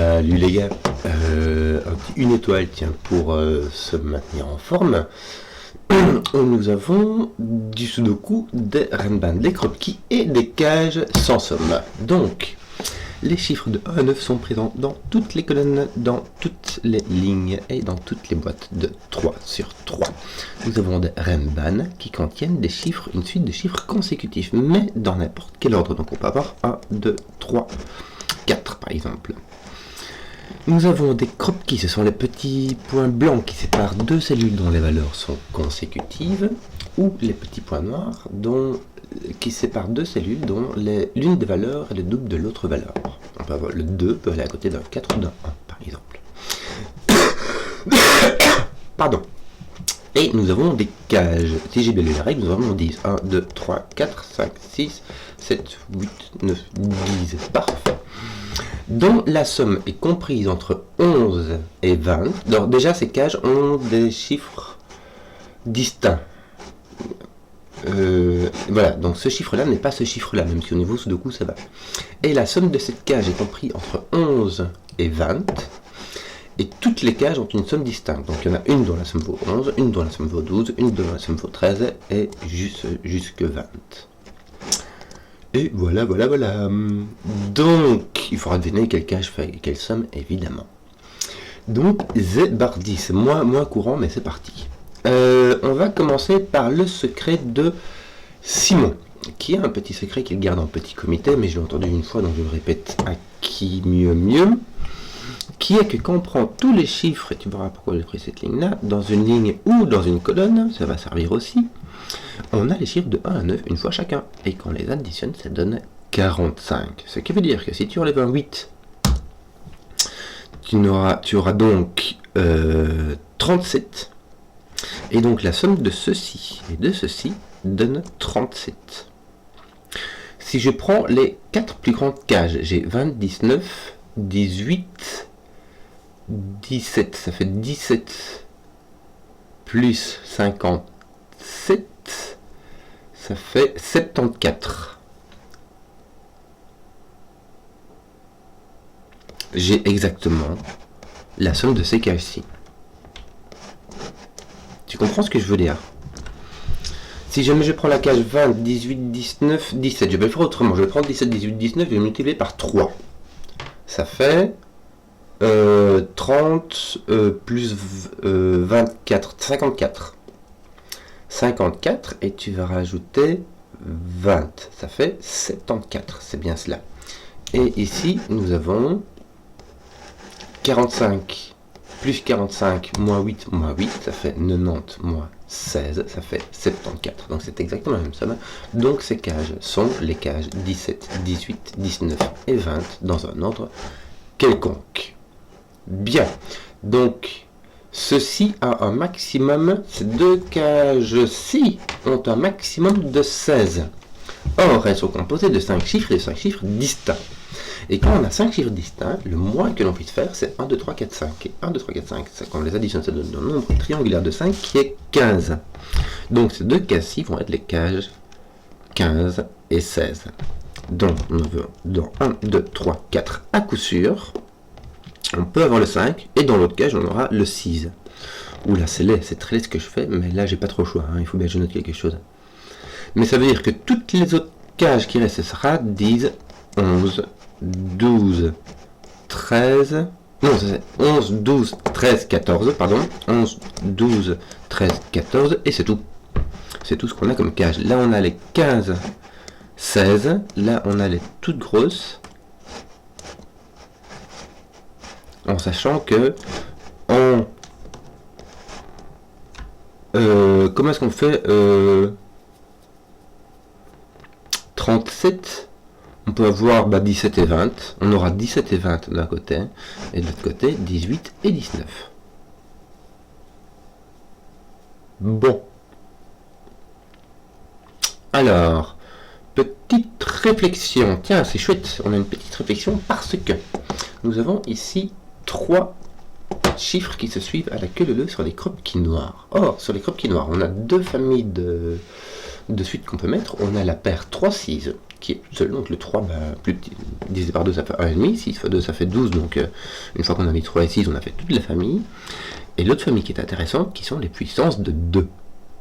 Salut les gars, une étoile tiens pour se maintenir en forme. Nous avons du sudoku, des renban, des croquis et des cages sans somme. Donc, les chiffres de 1 à 9 sont présents dans toutes les colonnes, dans toutes les lignes et dans toutes les boîtes de 3 sur 3. Nous avons des renban qui contiennent des chiffres, une suite de chiffres consécutifs, mais dans n'importe quel ordre. Donc on peut avoir 1, 2, 3, 4 par exemple. Nous avons des croquis, ce sont les petits points blancs qui séparent deux cellules dont les valeurs sont consécutives, ou les petits points noirs qui séparent deux cellules dont l'une des valeurs est le double de l'autre valeur. On peut avoir le 2 peut aller à côté d'un 4 ou d'un 1 par exemple. Pardon. Et nous avons des cages. Si j'ai bien lu la règle, nous avons 10. 1, 2, 3, 4, 5, 6, 7, 8, 9, 10. Parfait. Dont la somme est comprise entre 11 et 20. Alors déjà, ces cages ont des chiffres distincts. Voilà, donc ce chiffre-là n'est pas ce chiffre-là, même si au niveau sudoku ça va. Et la somme de cette cage est comprise entre 11 et 20. Et toutes les cages ont une somme distincte. Donc il y en a une dont la somme vaut 11, une dont la somme vaut 12, une dont la somme vaut 13 et jusque 20. Et voilà. Donc, il faudra deviner quelle cage fait quelle somme, évidemment. Donc, Zébardi, c'est moins courant, mais c'est parti. On va commencer par le secret de Simon, qui a un petit secret qu'il garde en petit comité, mais je l'ai entendu une fois, donc je le répète à qui mieux, qui est que quand on prend tous les chiffres, et tu verras pourquoi j'ai pris cette ligne-là, dans une ligne ou dans une colonne, ça va servir aussi, on a les chiffres de 1 à 9 une fois chacun. Et quand on les additionne, ça donne 45. Ce qui veut dire que si tu enlèves un 8, tu auras donc 37. Et donc la somme de ceci et de ceci donne 37. Si je prends les 4 plus grandes cages, j'ai 20, 19, 18, 17. Ça fait 17 plus 57. Ça fait 74. J'ai exactement la somme de ces cages-ci. Tu comprends ce que je veux dire? Si jamais je prends la cage 20, 18, 19, 17, je vais le faire autrement. Je vais prendre 17, 18, 19 et je vais multiplier par 3. Ça fait 30 plus 24, 54. 54 et tu vas rajouter 20, ça fait 74, c'est bien cela. Et ici nous avons 45 plus 45 moins 8 moins 8, ça fait 90 moins 16, ça fait 74. Donc c'est exactement la même somme. Donc ces cages sont les cages 17, 18, 19 et 20 dans un ordre quelconque. Bien, donc ceci a un maximum, ces deux cages-ci ont un maximum de 16. Or, elles sont composées de 5 chiffres et de 5 chiffres distincts. Et quand on a 5 chiffres distincts, le moins que l'on puisse faire, c'est 1, 2, 3, 4, 5. Et 1, 2, 3, 4, 5, quand on les additionne, ça donne un nombre triangulaire de 5 qui est 15. Donc ces deux cases-ci vont être les cages 15 et 16. Donc, on veut dans 1, 2, 3, 4 à coup sûr. On peut avoir le 5, et dans l'autre cage, on aura le 6. Oula, c'est laid, c'est très laid ce que je fais, mais là, j'ai pas trop le choix, hein, il faut bien que je note quelque chose. Mais ça veut dire que toutes les autres cages qui restent, ce sera 10, 11, 12, 13... Non, c'est 11, 12, 13, 14, pardon. 11, 12, 13, 14, et c'est tout. C'est tout ce qu'on a comme cage. Là, on a les 15, 16. Là, on a les toutes grosses. En sachant que comment est-ce qu'on fait 37, on peut avoir 17 et 20, on aura 17 et 20 d'un côté, et de l'autre côté 18 et 19. Bon. Alors, petite réflexion, tiens c'est chouette, on a une petite réflexion parce que nous avons ici 3 chiffres qui se suivent à la queue leu sur les croquis noirs. Or, sur les croquis noirs, on a deux familles de suites qu'on peut mettre. On a la paire 3, 6 qui est seul, donc le 3, plus petit, divisé par 2 ça fait 1,5, 6 fois 2 ça fait 12, donc une fois qu'on a mis 3 et 6, on a fait toute la famille. Et l'autre famille qui est intéressante, qui sont les puissances de 2.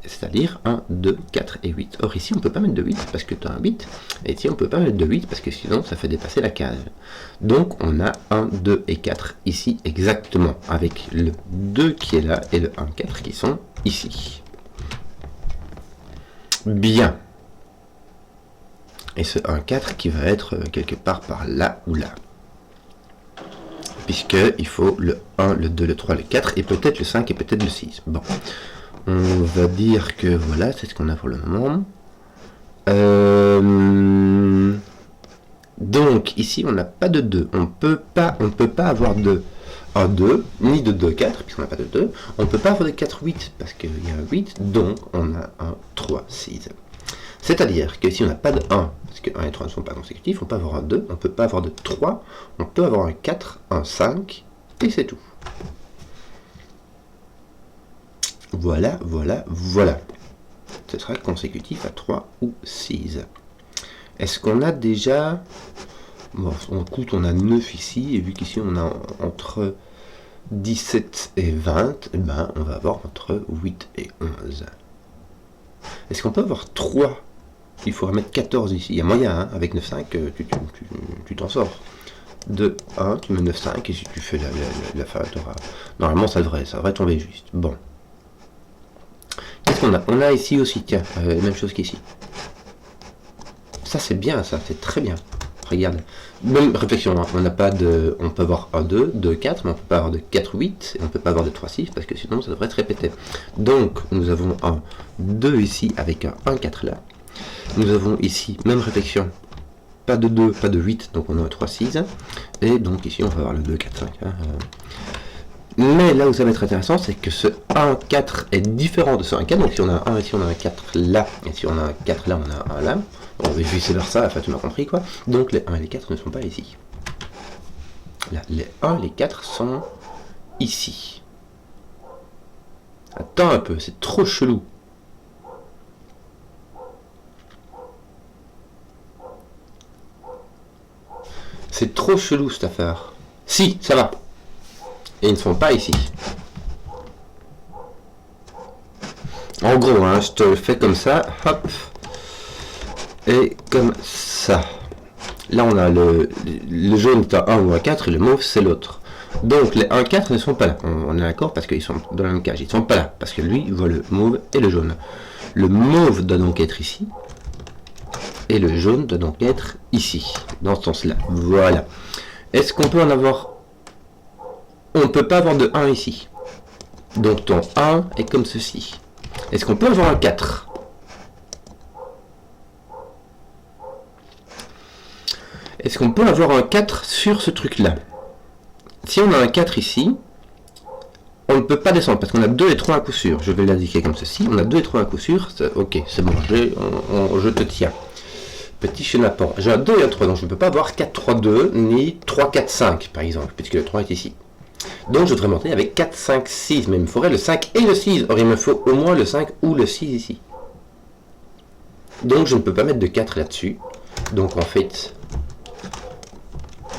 C'est-à-dire 1, 2, 4 et 8. Or ici on ne peut pas mettre de 8 parce que tu as un 8, et ici on ne peut pas mettre de 8 parce que sinon ça fait dépasser la case. Donc on a 1, 2 et 4 ici exactement, avec le 2 qui est là et le 1, 4 qui sont ici. Bien. Et ce 1, 4 qui va être quelque part par là ou là. Puisqu'il faut le 1, le 2, le 3, le 4 et peut-être le 5 et peut-être le 6. Bon. On va dire que voilà, c'est ce qu'on a pour le moment. Donc ici on n'a pas de 2. On peut pas avoir de 1, 2, ni de 2, 4, puisqu'on n'a pas de 2. On ne peut pas avoir de 4, 8, parce qu'il y a un 8, donc on a un 3, 6. C'est-à-dire que si on n'a pas de 1, parce que 1 et 3 ne sont pas consécutifs, on peut avoir un 2, on ne peut pas avoir de 3, on peut avoir un 4, un 5, et c'est tout. Voilà, voilà, voilà. Ce sera consécutif à 3 ou 6. Est-ce qu'on a déjà... Bon, écoute, on a 9 ici, et vu qu'ici on a entre 17 et 20, eh ben, on va avoir entre 8 et 11. Est-ce qu'on peut avoir 3? Il faudrait mettre 14 ici. Il y a moyen, hein, avec 9, 5, tu t'en sors. De 1, tu mets 9, 5, et si tu fais la fin, normalement ça devrait tomber juste. Bon. Qu'est-ce qu'on a? On a ici aussi, tiens, même chose qu'ici. Ça c'est bien, ça, c'est très bien. Regarde. Même réflexion, hein. On n'a pas de. On peut avoir 1, 2, 2, 4, mais on peut pas avoir de 4, 8, et on peut pas avoir de 3, 6, parce que sinon ça devrait se répéter. Donc nous avons un 2 ici avec un 1, 4 là. Nous avons ici, même réflexion, pas de 2, pas de 8, donc on a un 3, 6. Et donc ici on va avoir le 2, 4, 5. Hein. Mais là où ça va être intéressant, c'est que ce 1, 4 est différent de ce 1, 4. Donc si on a un 1 ici, on a un 4 là. Et si on a un 4 là, on a un 1 là. On va vice versa, enfin tu m'as compris quoi. Donc les 1 et les 4 ne sont pas ici. Là, les 1 et les 4 sont ici. Attends un peu, c'est trop chelou. C'est trop chelou cette affaire. Si, ça va. Et ils ne sont pas ici. En gros, hein, je te le fais comme ça, hop, et comme ça. Là, on a le jaune est un 1 ou un 4, et le mauve, c'est l'autre. Donc, les 1, 4 ne sont pas là. On est d'accord parce qu'ils sont dans la même cage. Ils ne sont pas là, parce que lui, il voit le mauve et le jaune. Le mauve doit donc être ici. Et le jaune doit donc être ici, dans ce sens-là. Voilà. Est-ce qu'on peut en avoir... On ne peut pas avoir de 1 ici. Donc ton 1 est comme ceci. Est-ce qu'on peut avoir un 4? Est-ce qu'on peut avoir un 4 sur ce truc-là? Si on a un 4 ici, on ne peut pas descendre parce qu'on a 2 et 3 à coup sûr. Je vais l'indiquer comme ceci. On a 2 et 3 à coup sûr. Ok, c'est bon, je te tiens. Petit chenapan. J'ai un 2 et un 3, donc je ne peux pas avoir 4, 3, 2, ni 3, 4, 5, par exemple, puisque le 3 est ici. Donc je devrais monter avec 4, 5, 6, mais il me faudrait le 5 et le 6. Or il me faut au moins le 5 ou le 6 ici. Donc je ne peux pas mettre de 4 là-dessus. Donc en fait,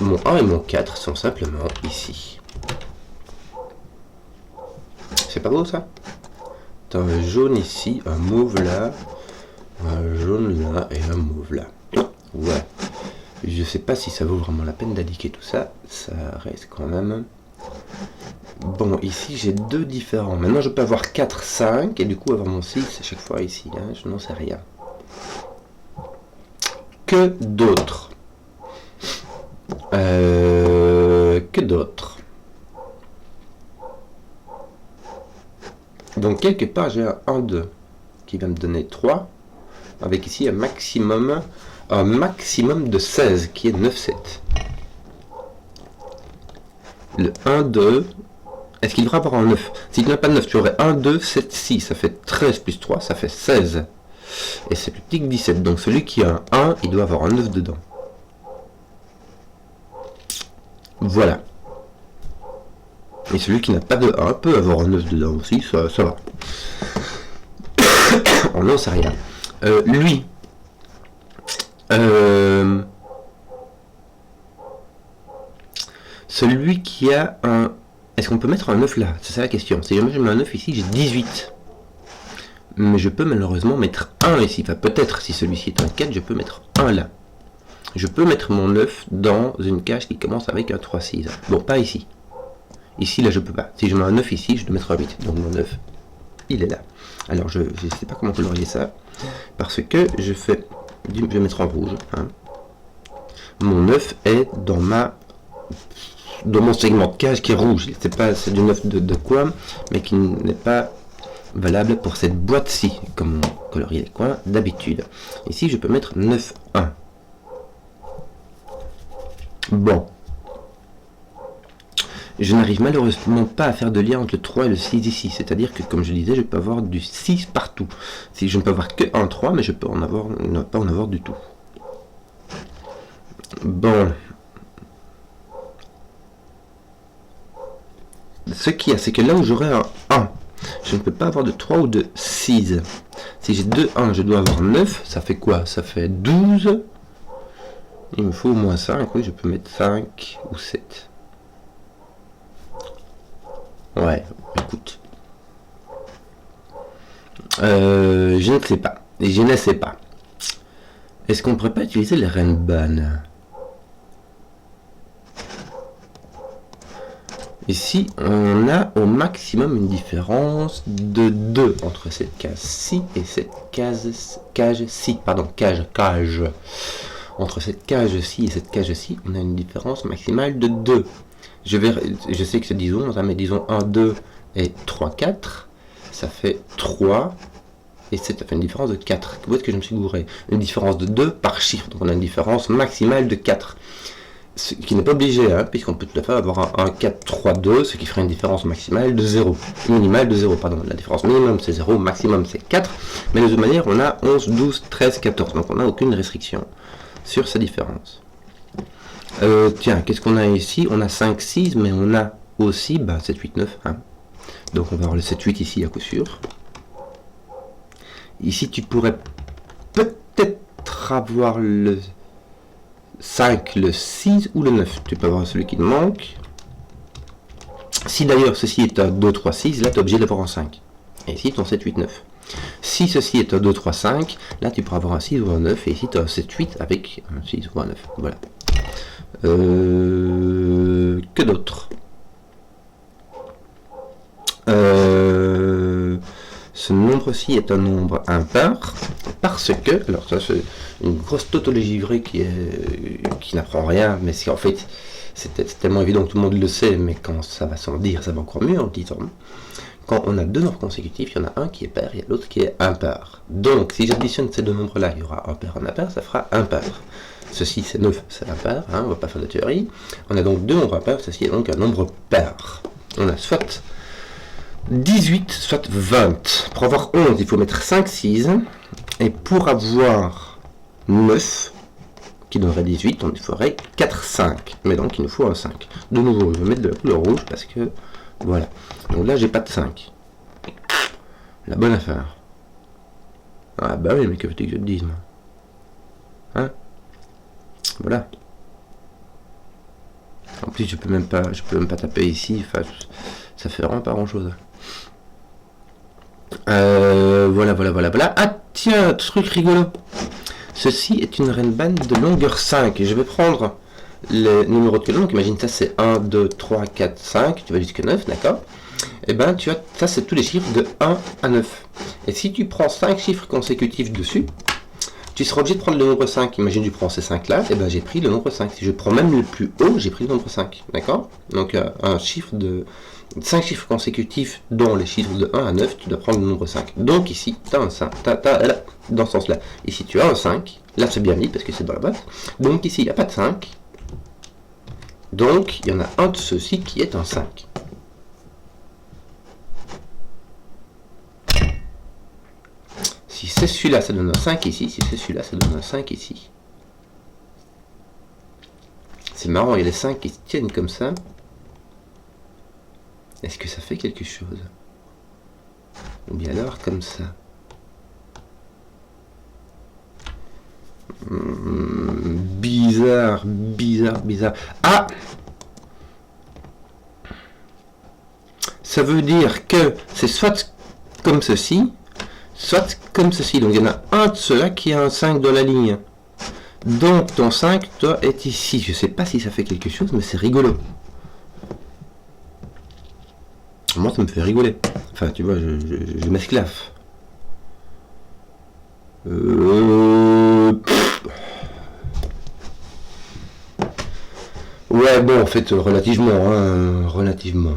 mon 1 et mon 4 sont simplement ici. C'est pas beau ça? T'as un jaune ici, un mauve là, un jaune là et un mauve là. Ouais. Je sais pas si ça vaut vraiment la peine d'indiquer tout ça. Ça reste quand même... Bon, ici j'ai deux différents. Maintenant je peux avoir 4, 5 et du coup avoir mon 6 à chaque fois ici. Hein, je n'en sais rien. Que d'autres Que d'autres Donc quelque part j'ai un 1, 2 qui va me donner 3. Avec ici un maximum de 16 qui est 9, 7. Le 1, 2, est-ce qu'il devra avoir un 9? S'il n'a pas de 9, tu aurais 1, 2, 7, 6, ça fait 13 plus 3, ça fait 16. Et c'est plus petit que 17, donc celui qui a un 1, il doit avoir un 9 dedans. Voilà. Et celui qui n'a pas de 1 peut avoir un 9 dedans aussi, ça va. On n'en sait rien. Lui, Celui qui a un... Est-ce qu'on peut mettre un 9 là? C'est ça la question. Si jamais je mets un 9 ici, j'ai 18. Mais je peux malheureusement mettre 1 ici. Enfin, peut-être, si celui-ci est un 4, je peux mettre 1 là. Je peux mettre mon 9 dans une cage qui commence avec un 3-6. Bon, pas ici. Ici, là, je peux pas. Si je mets un 9 ici, je dois mettre un 8. Donc mon 9, il est là. Alors, je ne sais pas comment colorier ça. Parce que je vais mettre en rouge. Hein. Mon 9 est dans mon segment de cage qui est rouge. C'est du 9 de quoi, mais qui n'est pas valable pour cette boîte-ci, comme on colorie les coins d'habitude. Ici, je peux mettre 9-1. Bon. Je n'arrive malheureusement pas à faire de lien entre le 3 et le 6 ici. C'est-à-dire que, comme je disais, je peux avoir du 6 partout. Si je ne peux avoir que un 3, mais je peux ne pas en avoir du tout. Bon. Ce qu'il y a, c'est que là où j'aurai un 1, je ne peux pas avoir de 3 ou de 6. Si j'ai 2 1, je dois avoir 9. Ça fait quoi? Ça fait 12. Il me faut au moins 5. Oui, je peux mettre 5 ou 7. Ouais, écoute. Je ne sais pas. Et je ne sais pas. Est-ce qu'on ne pourrait pas utiliser les Renban? Ici, on a au maximum une différence de 2 entre cette case-ci et cette cage-ci. Pardon, cage. Entre cette cage-ci et cette cage-ci, on a une différence maximale de 2. Je sais que c'est 10 11, mais disons 1, 2 et 3, 4. Ça fait 3. Et ça fait une différence de 4. Où est-ce que je me suis gouré? Une différence de 2 par chiffre. Donc on a une différence maximale de 4. Ce qui n'est pas obligé, hein, puisqu'on peut tout à fait avoir un 4, 3, 2, ce qui ferait une différence maximale de 0. Minimale de 0, pardon. La différence minimum c'est 0, maximum c'est 4. Mais de toute manière, on a 11, 12, 13, 14. Donc on n'a aucune restriction sur ces différences. Tiens, qu'est-ce qu'on a ici? On a 5, 6, mais on a aussi 7, 8, 9. Hein. Donc on va avoir le 7, 8 ici à coup sûr. Ici, tu pourrais peut-être avoir le 5, le 6 ou le 9. Tu peux avoir celui qui te manque. Si d'ailleurs ceci est un 2, 3, 6, là tu es obligé d'avoir un 5. Et ici, ton 7, 8, 9. Si ceci est un 2, 3, 5, là tu pourras avoir un 6 ou un 9. Et ici, tu as un 7, 8 avec un 6 ou un 9. Voilà. Que d'autre? Ce nombre-ci est un nombre impair parce que, alors ça c'est une grosse tautologie vraie qui n'apprend rien, mais c'est en fait c'est tellement évident que tout le monde le sait, mais quand ça va s'en dire, ça va encore mieux en disant. Quand on a deux nombres consécutifs, il y en a un qui est pair et l'autre qui est impair. Donc si j'additionne ces deux nombres-là, il y aura un pair, un impair, ça fera impair. Ceci c'est 9, c'est impair, hein, on ne va pas faire de théorie. On a donc deux nombres impairs, ceci est donc un nombre pair. On a soit 18, soit 20. Pour avoir 11, il faut mettre 5, 6. Et pour avoir 9, qui donnerait 18, on il faudrait 4, 5. Mais donc il nous faut un 5. De nouveau, je vais mettre de la couleur rouge parce que, voilà. Donc là, j'ai pas de 5. La bonne affaire. Ah bah oui, mais que veux-tu que je te dise, moi? Hein? Voilà. En plus, je peux même pas taper ici. Enfin, ça fait vraiment pas grand-chose. Voilà. Ah tiens, truc rigolo. Ceci est une Renban de longueur 5. Et je vais prendre les numéros de colonne. Donc imagine ça, c'est 1, 2, 3, 4, 5. Tu vas jusqu'à 9, d'accord? Et ben tu as, ça c'est tous les chiffres de 1 à 9. Et si tu prends 5 chiffres consécutifs dessus, tu seras obligé de prendre le nombre 5. Imagine tu prends ces 5 là, et ben j'ai pris le nombre 5. Si je prends même le plus haut, j'ai pris le nombre 5. D'accord? Donc un chiffre de 5 chiffres consécutifs, dont les chiffres de 1 à 9, tu dois prendre le nombre 5. Donc ici, tu as un 5. Dans ce sens-là. Ici, tu as un 5. Là, c'est bien mis parce que c'est dans la boîte. Donc ici, il n'y a pas de 5. Donc, il y en a un de ceux-ci qui est un 5. Si c'est celui-là, ça donne un 5 ici. Si c'est celui-là, ça donne un 5 ici. C'est marrant, il y a les 5 qui se tiennent comme ça. Est-ce que ça fait quelque chose? Ou bien alors comme ça? Bizarre, bizarre, bizarre. Ah! Ça veut dire que c'est soit comme ceci, soit comme ceci. Donc il y en a un de ceux-là qui a un 5 dans la ligne. Donc ton 5 doit être ici. Je sais pas si ça fait quelque chose, mais c'est rigolo. Moi, ça me fait rigoler. Enfin, tu vois, je m'esclave. Ouais, bon, en fait, relativement, hein, relativement.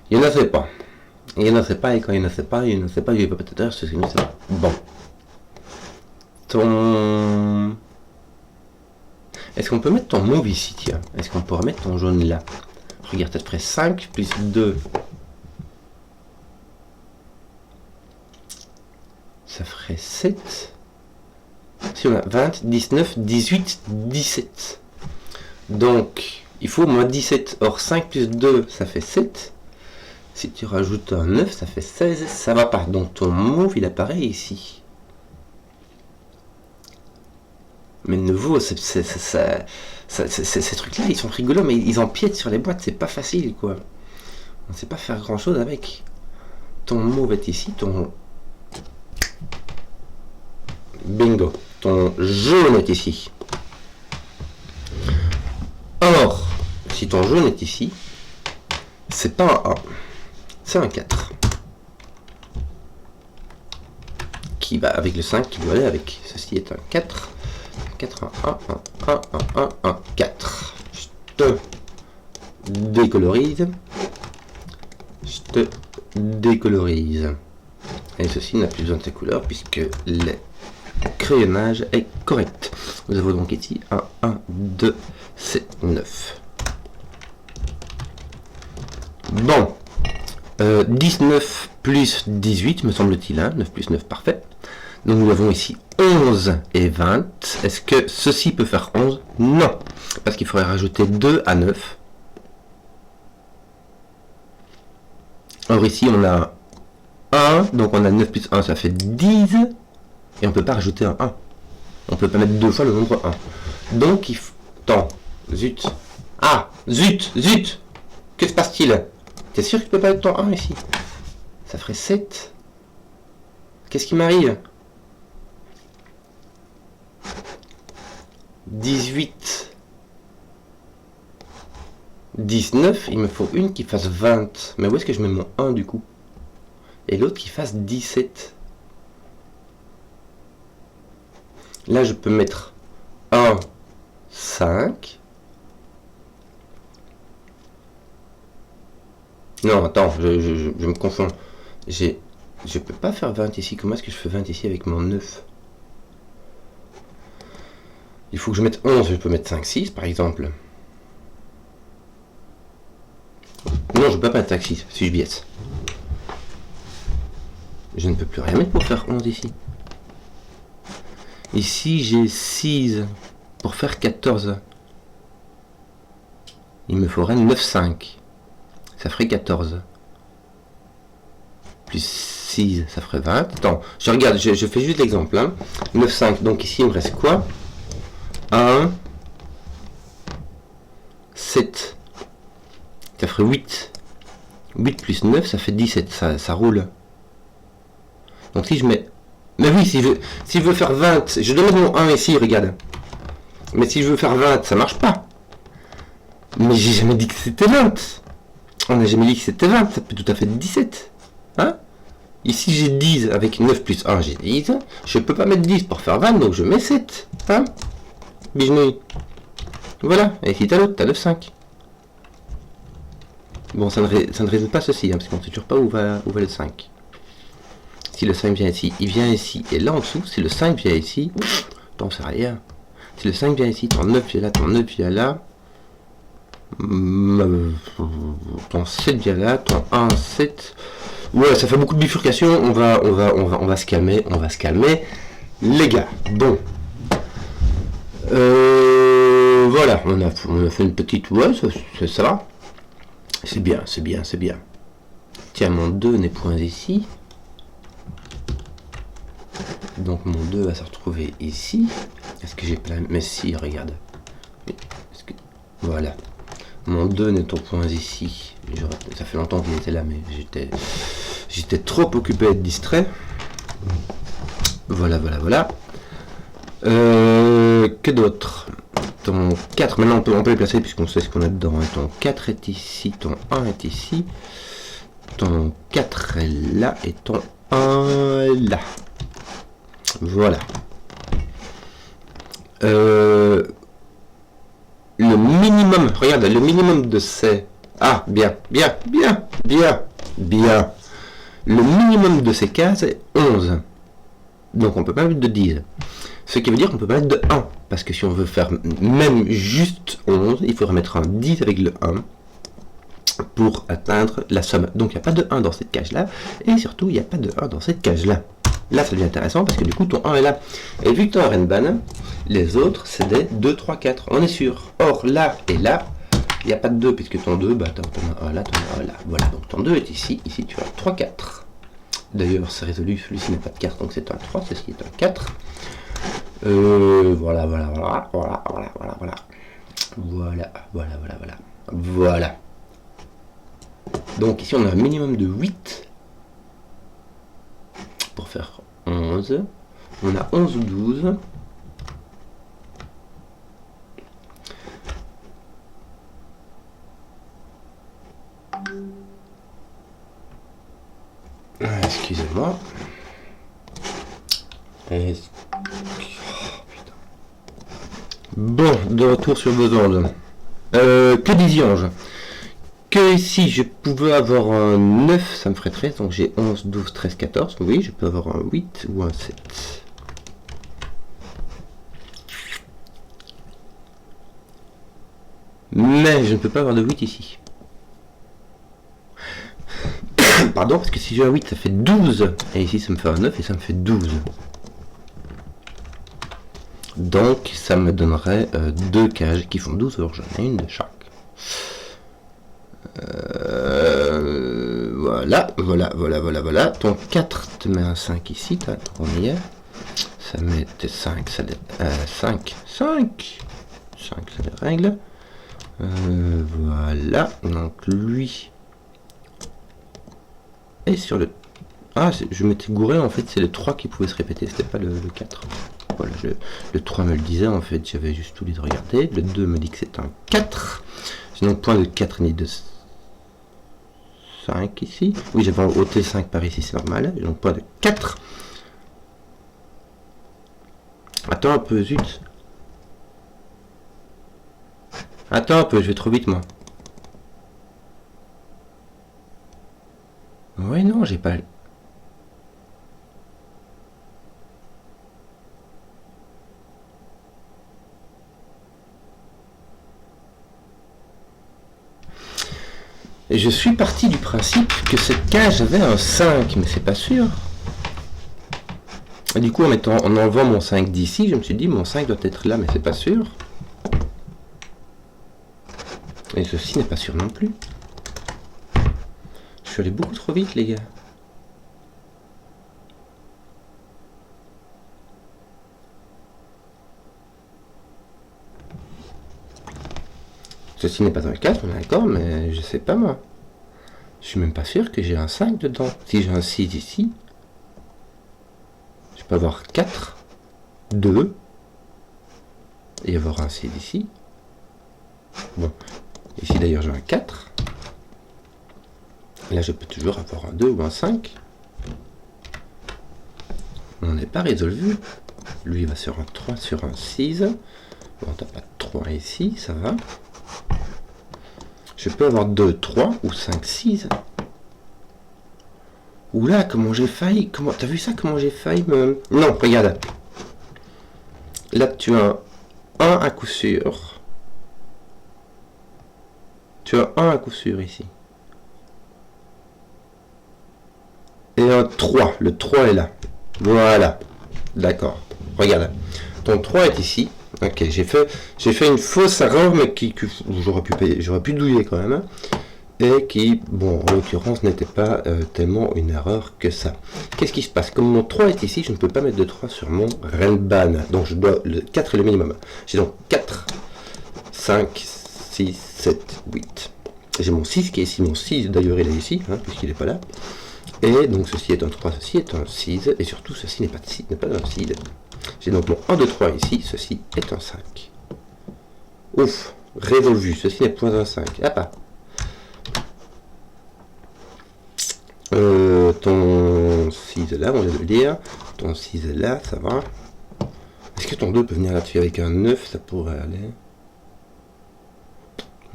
Il n'y en a fait pas. Il n'y en a fait pas, et quand il n'y en a fait pas, il n'y en a fait pas, il n'y a pas peut-être, c'est ça. Bon. Ton... Est-ce qu'on peut mettre ton mauve ici, tiens? Est-ce qu'on pourrait mettre ton jaune là? Regarde, ça te ferait 5 plus 2. Ça ferait 7. Si on a 20, 19, 18, 17. Donc, il faut moins 17. Or, 5 plus 2, ça fait 7. Si tu rajoutes un 9, ça fait 16. Ça va pas. Donc, ton mauve, il apparaît ici. Mais de nouveau, ces trucs-là, ils sont rigolos, mais ils empiètent sur les boîtes. C'est pas facile, quoi. On ne sait pas faire grand-chose avec. Ton mauve est ici. Ton... Bingo. Ton jaune est ici. Or, si ton jaune est ici, c'est pas un 1, c'est un 4. Qui va avec le 5 qui doit aller avec. Ceci est un 4. 4, 1, 1, 4. Je te décolorise. Je te décolorise. Et ceci n'a plus besoin de ces couleurs puisque le crayonnage est correct. Nous avons donc ici un 1, 2, c'est 9. Bon. 19 plus 18, me semble-t-il. Hein, 9 plus 9, parfait. Donc nous avons ici 11 et 20. Est-ce que ceci peut faire 11? Non. Parce qu'il faudrait rajouter 2 à 9. Or ici on a 1. Donc on a 9 plus 1, ça fait 10. Et on ne peut pas rajouter un 1. On ne peut pas mettre 2 fois le nombre 1. Donc il faut... Attends. Zut. Ah. Zut. Zut. Que se passe-t-il? T'es sûr que tu peux pas mettre ton 1 ici? Ça ferait 7. Qu'est-ce qui m'arrive? 18. 19. Il me faut une qui fasse 20. Mais où est-ce que je mets mon 1 du coup? Et l'autre qui fasse 17. Là, je peux mettre 1, 5. Non, attends, je me confonds. Je peux pas faire 20 ici. Comment est-ce que je fais 20 ici avec mon 9? Il faut que je mette 11. Je peux mettre 5, 6 par exemple. Non, je peux pas mettre 5, 6. Si je biaise. Je ne peux plus rien mettre pour faire 11 ici. Ici, j'ai 6 pour faire 14. Il me faudrait 9, 5. Ça ferait 14. Plus 6, ça ferait 20. Attends, je regarde, je fais juste l'exemple. Hein. 9, 5. Donc ici, il me reste quoi? 1, 7. Ça ferait 8. 8 plus 9, ça fait 17. Ça roule. Donc si je mets... Mais oui, si je veux faire 20, je dois mettre mon 1 ici, regarde. Mais si je veux faire 20, ça marche pas. Mais j'ai jamais dit que c'était 20. On n'a jamais dit que c'était 20, ça peut tout à fait être 17. Hein? Ici j'ai 10, avec 9 plus 1, j'ai 10. Je peux pas mettre 10 pour faire 20, donc je mets 7. Hein? Bijouille. Voilà, et ici t'as l'autre, t'as le 5. Bon, ça ne résout pas ceci, hein, parce qu'on ne sait toujours pas où va le 5. Si le 5 vient ici, il vient ici. Et là en dessous, si le 5 vient ici, t'en sais rien. Si le 5 vient ici, ton 9 vient là, ton 9 vient là. Ton 7 vient là, ton 1, 7. Ouais, ça fait beaucoup de bifurcation. On va se calmer. On va se calmer. Les gars, bon. Voilà, on a fait une petite... Ouais, ça va. C'est bien, c'est bien, c'est bien. Tiens, mon 2 n'est point ici. Donc mon 2 va se retrouver ici. Est-ce que j'ai plein... Mais si, regarde. Que... Voilà. Mon 2 n'est au point ici. Ça fait longtemps qu'il était là, mais j'étais trop occupé à être distrait. Voilà, voilà, voilà. Que d'autre? Ton 4, maintenant on peut les placer puisqu'on sait ce qu'on a dedans. Ton 4 est ici, ton 1 est ici. Ton 4 est là et ton 1 est là. Voilà. Le minimum, regarde, le minimum de ces... Ah, bien. Le minimum de ces cases est 11. Donc on peut pas mettre de 10. Ce qui veut dire qu'on peut pas mettre de 1. Parce que si on veut faire même juste 11, il faudrait mettre un 10 avec le 1 pour atteindre la somme. Donc il n'y a pas de 1 dans cette cage-là. Et surtout, il n'y a pas de 1 dans cette cage-là. Là, ça devient intéressant parce que du coup, ton 1 est là. Et vu que tu as un Renban, les autres, c'est des 2, 3, 4. On est sûr. Or, là et là, il n'y a pas de 2 puisque ton 2, bah, tu as un là, ton 1 là. Voilà, donc ton 2 est ici. Ici, tu as 3, 4. D'ailleurs, c'est résolu. Celui-ci n'a pas de carte, donc c'est un 3. Ceci est un 4. Voilà. Donc ici, on a un minimum de 8 pour faire 11. On a 11 ou 12. Excusez-moi. Bon, de retour sur vos ondes. Que disions-je? Que si je pouvais avoir un 9, ça me ferait 13, donc j'ai 11, 12, 13, 14. Oui, je peux avoir un 8 ou un 7. Mais je ne peux pas avoir de 8 ici. Pardon, parce que si j'ai un 8, ça fait 12. Et ici, ça me fait un 9 et ça me fait 12. Donc, ça me donnerait 2 cages qui font 12, alors j'en ai une de chaque. Voilà. Ton 4 te met un 5 ici, on y est. Ça met 5, ça 5, c'est des règles. Voilà, donc lui est sur le... Ah, je m'étais gouré, en fait, c'est le 3 qui pouvait se répéter, c'était pas le 4. Voilà, le 3 me le disait, en fait, j'avais juste oublié de regarder. Le 2 me dit que c'est un 4. J'ai donc point de 4 ni de 5 ici. Oui, j'avais ôté 5 par ici, c'est normal. J'ai donc point de 4. Attends un peu, zut. Attends un peu, je vais trop vite, moi. Ouais, non, j'ai pas... Et je suis parti du principe que cette cage avait un 5, mais c'est pas sûr. Et du coup, en enlevant mon 5 d'ici, je me suis dit, mon 5 doit être là, mais c'est pas sûr. Et ceci n'est pas sûr non plus. Je suis allé beaucoup trop vite, les gars. Ceci n'est pas un 4, on est d'accord, mais je sais pas moi. Je suis même pas sûr que j'ai un 5 dedans. Si j'ai un 6 ici, je peux avoir 4, 2, et avoir un 6 ici. Bon, ici d'ailleurs j'ai un 4. Là je peux toujours avoir un 2 ou un 5. On n'est pas résolu. Lui il va sur un 3, sur un 6. Bon, t'as pas de 3 ici, ça va. Je peux avoir 2, 3 ou 5, 6. Oula, comment j'ai failli... Comment... T'as vu ça, comment j'ai failli me... Non, regarde. Là, tu as un 1 à coup sûr. Tu as 1 à coup sûr ici. Et un 3. Le 3 est là. Voilà. D'accord. Regarde. Ton 3 est ici. Ok, j'ai fait une fausse erreur, mais j'aurais pu douiller quand même. et qui, bon, en l'occurrence, n'était pas tellement une erreur que ça. Qu'est-ce qui se passe? Comme mon 3 est ici, je ne peux pas mettre de 3 sur mon Renban. Donc, je dois, le 4 est le minimum. J'ai donc 4, 5, 6, 7, 8. J'ai mon 6 qui est ici. Mon 6, d'ailleurs, il est ici, hein, puisqu'il n'est pas là. Et donc, ceci est un 3, ceci est un 6. Et surtout, ceci n'est pas un 6. J'ai donc mon 1, 2, 3 ici. Ceci est un 5. Ouf, résolu. Ceci n'est point un 5. Ah pas. Ton 6 est là, on vient de le dire. Ton 6 est là, ça va. Est-ce que ton 2 peut venir là-dessus avec un 9? Ça pourrait aller.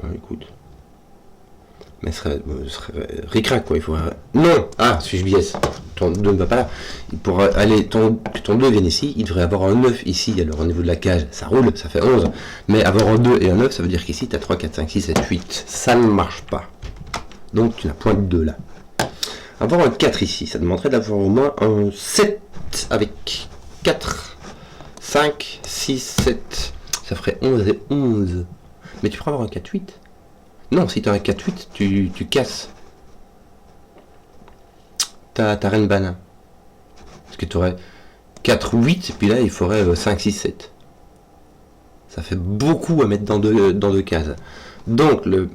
Ah, écoute. Mais ce serait ric-rac, quoi. Il faudrait... Non! Ah, suis-je biaise? Ton 2 ne va pas là. Il pourrait aller... Que ton 2 vienne ici, il devrait avoir un 9 ici. Alors, au niveau de la cage, ça roule, ça fait 11. Mais avoir un 2 et un 9, ça veut dire qu'ici, tu as 3, 4, 5, 6, 7, 8. Ça ne marche pas. Donc, tu n'as point de 2 là. Avoir un 4 ici, ça demanderait d'avoir au moins un 7 avec 4, 5, 6, 7. Ça ferait 11 et 11. Mais tu pourrais avoir un 4, 8. Non, si tu as un 4, 8, tu casses ta Renban. Parce que tu aurais 4, 8, et puis là, il faudrait 5, 6, 7. Ça fait beaucoup à mettre dans deux cases. Donc, le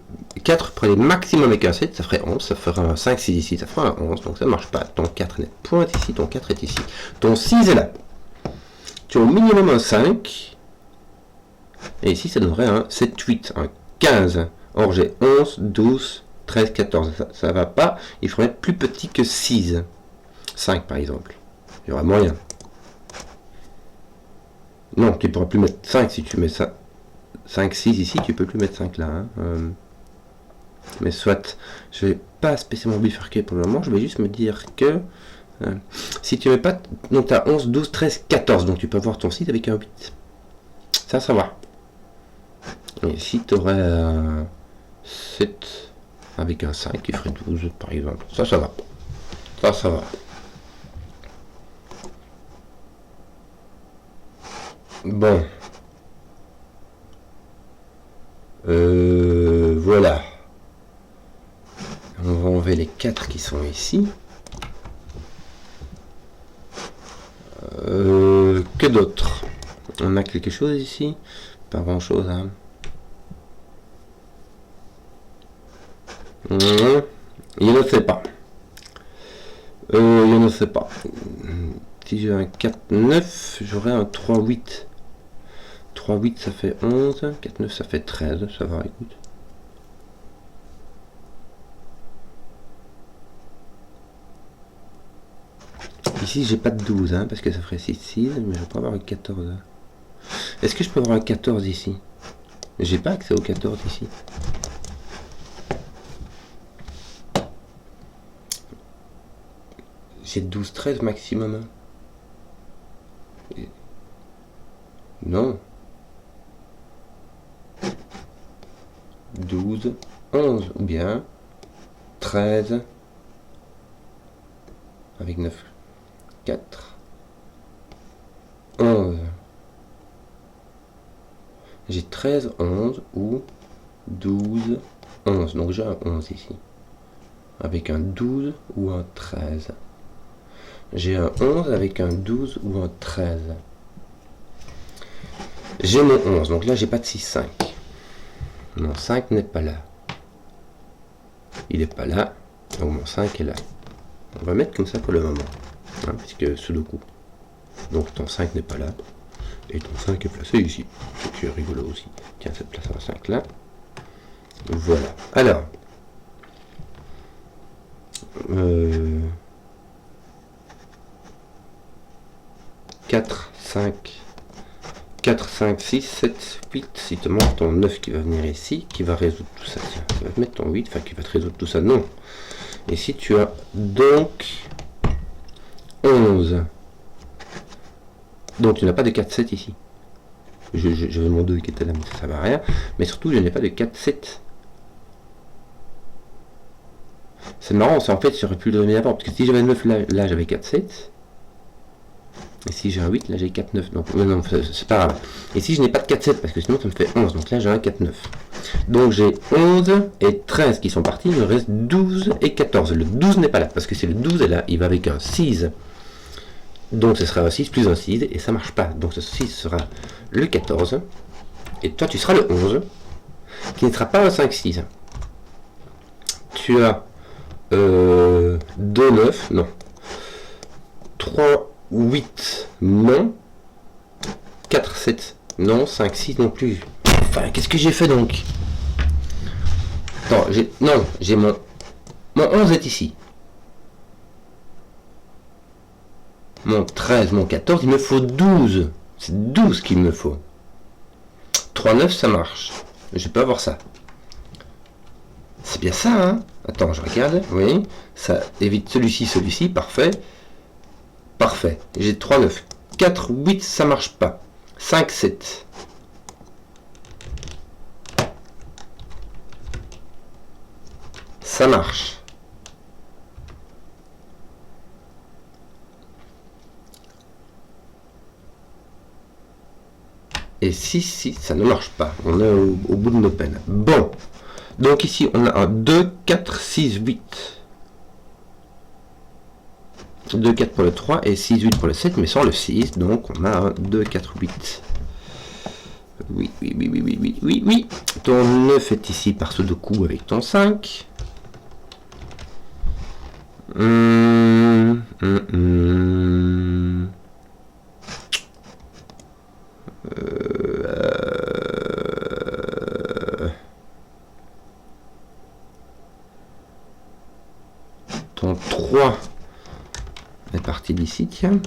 4 prenez maximum avec un 7, ça ferait 11, ça fera un 5, 6 ici, ça fera un 11, donc ça ne marche pas. Ton 4 n'est point ici, ton 4 est ici. Ton 6 est là. Tu as au minimum un 5, et ici ça donnerait un 7, 8, un 15. Or j'ai 11, 12, 13, 14, ça ne va pas, il faudrait être plus petit que 6. 5 par exemple, il y aura moyen. Non, tu ne pourras plus mettre 5 si tu mets ça. 5, 6 ici, tu peux plus mettre 5 là. Hein. Mais soit, je vais pas spécialement bifurquer pour le moment, je vais juste me dire que si tu mets pas, donc tu as 11, 12, 13, 14, donc tu peux avoir ton site avec un 8. Ça va. Et si tu aurais un 7 avec un 5 qui ferait 12 par exemple, ça va. Ça va. Bon. Voilà. On va enlever les 4 qui sont ici. Que d'autre? On a quelque chose ici? Pas grand chose, hein. Il ne sait pas. Il ne sait pas. Si j'ai un 4, 9, j'aurai un 3, 8. 3, 8, ça fait 11. 4, 9, ça fait 13. Ça va, écoute. Ici, j'ai pas de 12, hein, parce que ça ferait 6, 6, mais je vais pas avoir un 14. Hein. Est-ce que je peux avoir un 14 ici? J'ai pas accès au 14 ici. J'ai 12, 13 maximum. Non. 12, 11, ou bien 13, avec 9, 4, 11. J'ai 13, 11 ou 12, 11. Donc j'ai un 11 ici. Avec un 12 ou un 13. J'ai un 11 avec un 12 ou un 13. J'ai mon 11. Donc là, j'ai pas de 6, 5. Mon 5 n'est pas là. Il n'est pas là. Donc mon 5 est là. On va mettre comme ça pour le moment. Hein, puisque Sudoku. Donc ton 5 n'est pas là. Et ton 5 est placé ici. C'est rigolo aussi. Tiens, cette place à 5 là. Voilà. Alors. 4, 5, 4, 5, 6, 7, 8. Si tu manques ton 9 qui va venir ici, qui va résoudre tout ça. Tiens, ça va te mettre ton 8, enfin qui va te résoudre tout ça. Non. Et si tu as donc 11. Donc tu n'as pas de 4, 7 ici. J'avais mon 2 qui était là, mais ça ne va à rien. Mais surtout, je n'ai pas de 4, 7. C'est marrant, c'est en fait, j'aurais pu le donner d'abord. Parce que si j'avais 9 là j'avais 4, 7. Et si j'ai un 8, là j'ai 4, 9. Donc, non, c'est pas grave. Et si je n'ai pas de 4, 7, parce que sinon ça me fait 11. Donc là j'ai un 4, 9. Donc j'ai 11 et 13 qui sont partis, il me reste 12 et 14. Le 12 n'est pas là, parce que si le 12 est là, il va avec un 6. Donc ce sera un 6 plus un 6, et ça marche pas. Donc ce 6 sera le 14, et toi tu seras le 11, qui ne sera pas un 5-6. Tu as 2, 9, non. 3, 8, non. 4, 7, non. 5, 6 non plus. Enfin, qu'est-ce que j'ai fait donc? Attends, j'ai mon 11 est ici. Mon 13, mon 14, il me faut 12. C'est 12 qu'il me faut. 3, 9, ça marche. Je peux avoir ça. C'est bien ça, hein? Attends, je regarde. Oui, ça évite celui-ci, parfait. Parfait. J'ai 3, 9. 4, 8, ça marche pas. 5, 7. Ça marche. Et 6, ça ne marche pas. On est au bout de nos peines. Bon. Donc ici, on a un 2, 4, 6, 8. 2, 4 pour le 3 et 6, 8 pour le 7, mais sans le 6. Donc on a un 2, 4, 8. Oui. Ton 9 est ici par ce de coup avec ton 5. Ton 3 est parti d'ici, tiens.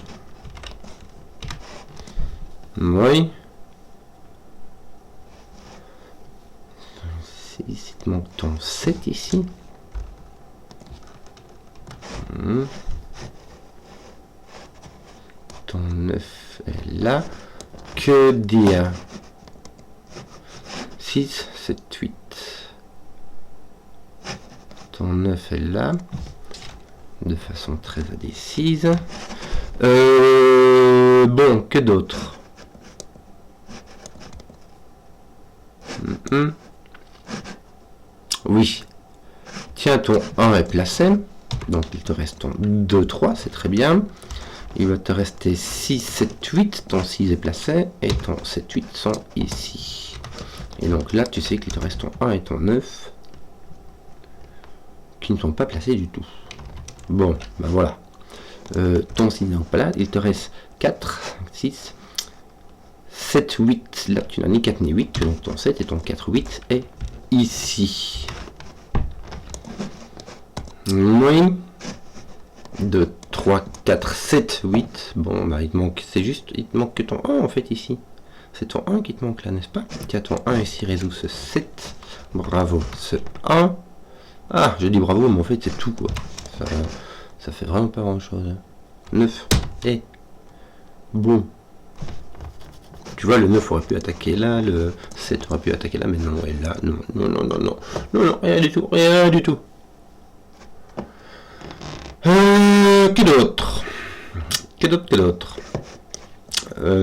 Oui. 6, il te manque ton 7 ici. Ton 9 est là. Que dire? 6, 7, 8. Ton 9 est là. De façon très indécise. Bon, que d'autre? Oui. Tiens, ton 1 est placé. Donc il te reste ton 2, 3, c'est très bien. Il va te rester 6, 7, 8. Ton 6 est placé. Et ton 7, 8 sont ici. Et donc là, tu sais qu'il te reste ton 1 et ton 9. Qui ne sont pas placés du tout. Bon, ben voilà. Ton 6 n'est pas là. Il te reste 4, 5, 6, 7, 8. Là, tu n'as ni 4 ni 8. Donc ton 7 et ton 4, 8 est ici. Oui. 2, 3, 4, 7, 8. Bon, bah il te manque, c'est juste, il te manque que ton 1 en fait ici. C'est ton 1 qui te manque là, n'est-ce pas? Tiens, ton 1 ici résout ce 7. Bravo, ce 1. Ah, je dis bravo, mais en fait c'est tout quoi. Ça fait vraiment pas grand chose. 9. Et bon. Tu vois, le 9 aurait pu attaquer là, le 7 aurait pu attaquer là, mais non, elle là, non, rien du tout, rien du tout. Que d'autre?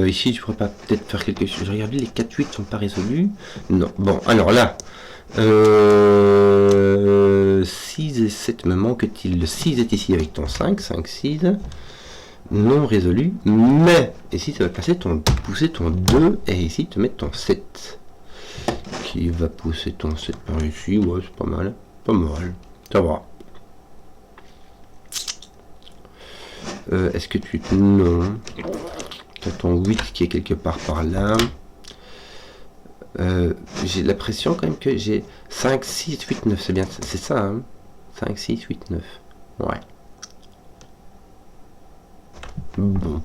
Ici, je pourrais pas peut-être faire quelque chose. Je regarde, les 4-8 sont pas résolus. Non. Bon, alors là, 6 et 7 me manque-t-il? Le 6 est ici avec ton 5, 5, 6. Non résolu. Mais, ici, ça va pousser ton 2 et ici, te mettre ton 7. Qui va pousser ton 7 par ici. Ouais, c'est pas mal. Pas mal. Ça va. Est-ce que tu... Non. Tu as ton 8 qui est quelque part par là. J'ai l'impression quand même que j'ai 5, 6, 8, 9. C'est bien, c'est ça, hein? 5, 6, 8, 9. Ouais. Bon.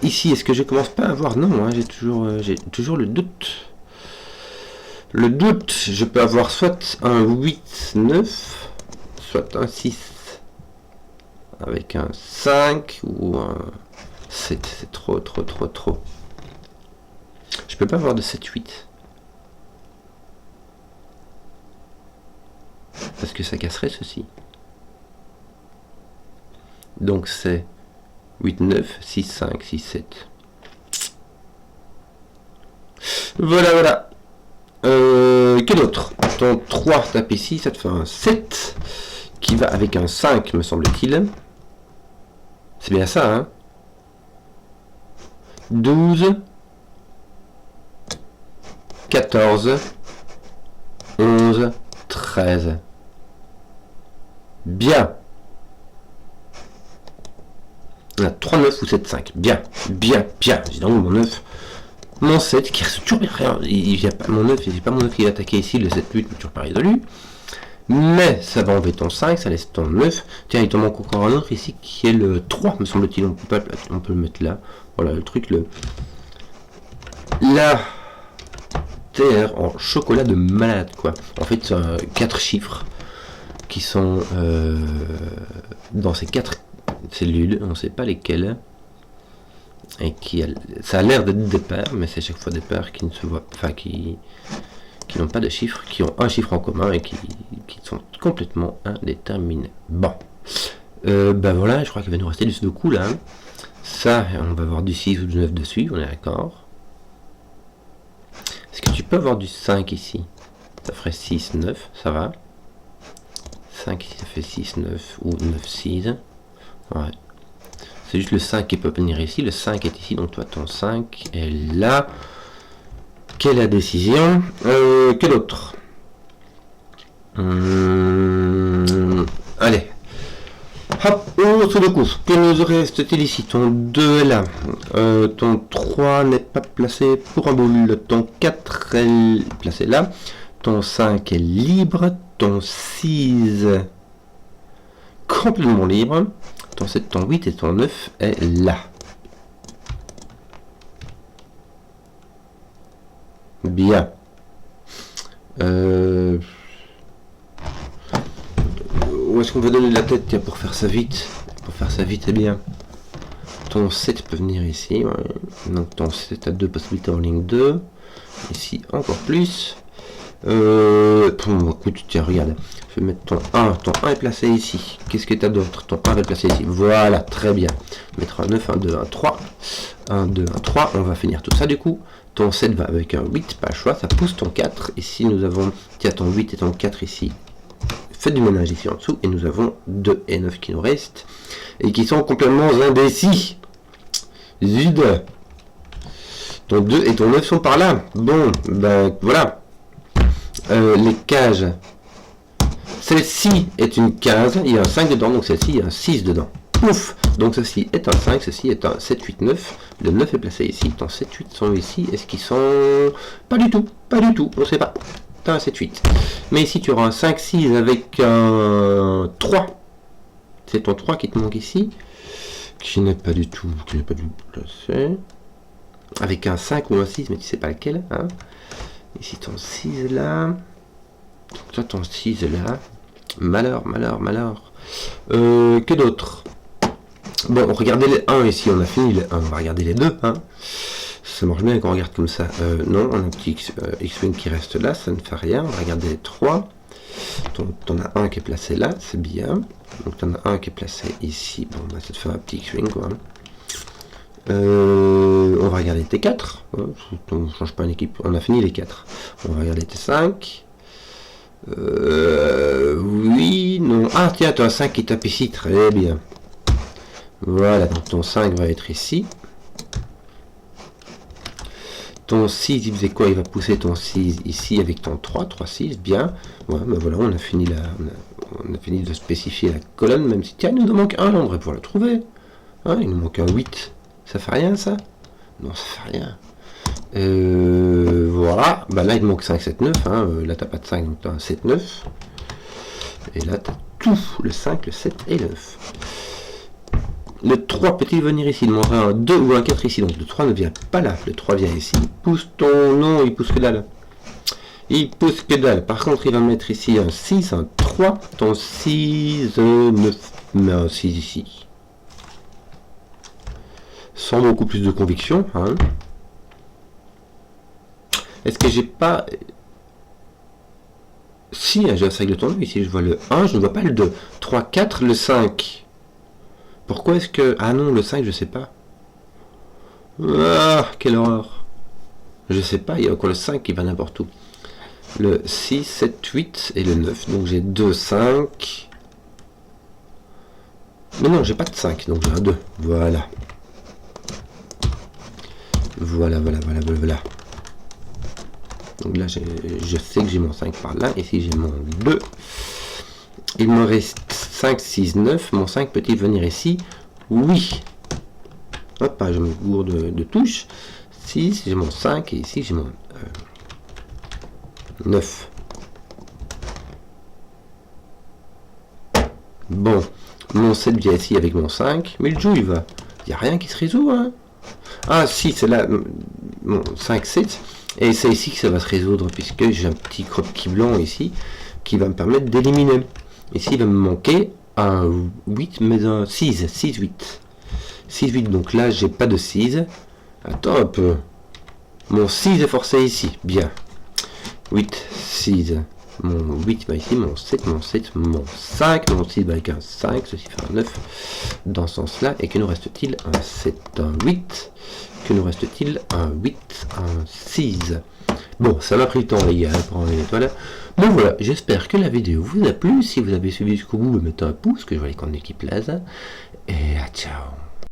Ici, est-ce que je commence pas à avoir... Non, hein, j'ai toujours le doute. Le doute, je peux avoir soit un 8, 9, soit un 6. Avec un 5 ou un 7, c'est trop. Je peux pas avoir de 7, 8. Parce que ça casserait ceci. Donc c'est 8, 9, 6, 5, 6, 7. Voilà. Quel autre? Ton 3 tape ici, ça te fait un 7 qui va avec un 5, me semble-t-il. C'est bien ça, hein? 12, 14, 11, 13. Bien. On a 3, 9 ou 7, 5. Bien, bien, bien. Dis donc, mon 9. Mon 7 qui reste toujours rien. Il vient pas, mon 9, c'est pas mon 9 qui va attaquer ici. Le 7, 8 n'est toujours pas résolu. Mais ça va enlever ton 5, ça laisse ton 9. Tiens, il t'en manque encore un autre ici qui est le 3, me semble-t-il. On peut le mettre là. Voilà le truc, la terre en chocolat de malade, quoi. En fait, c'est 4 chiffres qui sont dans ces 4 cellules, on ne sait pas lesquelles. Et ça a l'air d'être des paires, mais c'est chaque fois des paires qui ne se voient pas, qui n'ont pas de chiffres, qui ont un chiffre en commun et qui sont complètement indéterminés. Bon, ben voilà, je crois qu'il va nous rester du sudoku là. Ça, on va avoir du 6 ou du 9 dessus, on est d'accord. Est-ce que tu peux avoir du 5 ici? Ça ferait 6, 9, ça va. 5 ici, ça fait 6, 9 ou 9, 6. Ouais. C'est juste le 5 qui peut venir ici. Le 5 est ici, donc toi, ton 5 est là. Quelle est la décision? Quel autre? Allez. Hop, autre de course. Que nous reste-t-il ici? Ton 2 est là. Ton 3 n'est pas placé pour un boule. Ton 4 est placé là. Ton 5 est libre. Ton 6 complètement libre. Ton 7, ton 8 et ton 9 est là. Bien. Où est-ce qu'on va donner la tête? Tiens, pour faire ça vite. Pour faire ça vite, eh bien. Ton 7 peut venir ici. Ouais. Donc ton 7 a 2 possibilités en ligne 2. Ici encore plus. Écoute, tiens, regarde. Je vais mettre ton 1. Ton 1 est placé ici. Qu'est-ce que tu as d'autre? Ton 1 va être placé ici. Voilà, très bien. On mettra un 9, 1, 2, 1, 3. 1, 2, 1, 3. On va finir tout ça du coup. Ton 7 va avec un 8, pas le choix. Ça pousse ton 4. Ici, nous avons, tiens, ton 8 et ton 4 ici. Faites du ménage ici en dessous. Et nous avons 2 et 9 qui nous restent. Et qui sont complètement indécis. Zud. Ton 2 et ton 9 sont par là. Bon, ben voilà. Les cages. Celle-ci est une case, il y a un 5 dedans, donc celle-ci, il y a un 6 dedans. Ouf! Donc ceci est un 5, ceci est un 7, 8, 9. Le 9 est placé ici, ton 7, 8 sont ici. Est-ce qu'ils sont... Pas du tout, on ne sait pas. T'as un 7, 8. Mais ici, tu auras un 5, 6 avec un 3. C'est ton 3 qui te manque ici. Qui n'est pas du tout placé. Avec un 5 ou un 6, mais tu sais pas lequel. Hein. Ici, ton 6 là. Toi, ton 6 est là. Malheur. Que d'autre? Bon, regardez les 1 ici, on a fini les 1. On va regarder les 2. Hein. Ça marche bien quand on regarde comme ça. Non, on a un petit X-Wing qui reste là, ça ne fait rien. On va regarder les 3. T'en as un qui est placé là, c'est bien. Donc t'en as un qui est placé ici. Bon, bah, ça te fait un petit X-Wing quoi. On va regarder tes 4. On ne change pas une équipe. On a fini les 4. On va regarder tes 5. Oui, non. Ah tiens, tu as un 5 qui tape ici, très bien. Voilà, donc ton 5 va être ici. Ton 6, il faisait quoi? Il va pousser ton 6 ici avec ton 3, 3, 6, bien. Ouais, ben voilà, on a fini on a fini de spécifier la colonne, même si, tiens, il nous en manque un, là, on devrait pouvoir le trouver. Hein, il nous manque un 8. Ça fait rien, ça? Non, ça fait rien. Voilà, bah là il te manque 5, 7, 9, hein. Là t'as pas de 5, donc t'as un 7, 9. Et là t'as tout, le 5, le 7 et le 9. Le 3 peut-il venir ici? Il demanderait un 2 ou un 4 ici, donc le 3 ne vient pas là, le 3 vient ici. Il pousse ton... Non, il pousse que dalle. Il pousse que dalle. Par contre, il va mettre ici un 6, un 3, ton 6, 9, mais un 6 ici. Sans beaucoup plus de conviction, hein. Est-ce que j'ai pas... Si, j'ai un 5 de ton ici, je vois le 1, je ne vois pas le 2. 3, 4, le 5. Pourquoi est-ce que... Ah non, le 5, je sais pas. Ah, quelle horreur. Je sais pas, il y a encore le 5 qui va n'importe où. le 6, 7, 8 et le 9. Donc j'ai 2, 5. Mais non, j'ai pas de 5, donc j'ai un 2. Voilà. Voilà. Donc là, je sais que j'ai mon 5 par là. Ici, j'ai mon 2. Il me reste 5, 6, 9. Mon 5 peut-il venir ici? Oui. Hop, je me gourde de touche. 6, j'ai mon 5. Et ici, j'ai mon 9. Bon. Mon 7 vient ici avec mon 5. Mais le jeu, il va. Il n'y a rien qui se résout, hein. Ah, si, c'est là. Mon 5, 7. Et c'est ici que ça va se résoudre, puisque j'ai un petit croquis blanc ici qui va me permettre d'éliminer. Ici, il va me manquer un 8, mais un 6, 6, 8. 6, 8, donc là, j'ai pas de 6. Attends un peu. Mon 6 est forcé ici, bien. 8, 6. Mon 8 va ici, mon 7, mon 5, mon 6 va avec un 5, ceci fait un 9 dans ce sens-là. Et que nous reste-t-il? Un 7, un 8. Que nous reste-t-il? Un 8, un 6. Bon, ça m'a pris le temps les gars pour enlever l'étoile. Donc voilà, j'espère que la vidéo vous a plu. Si vous avez suivi jusqu'au bout, mettez un pouce, que je vois les comptes d'équipe Plaza. Et à ciao.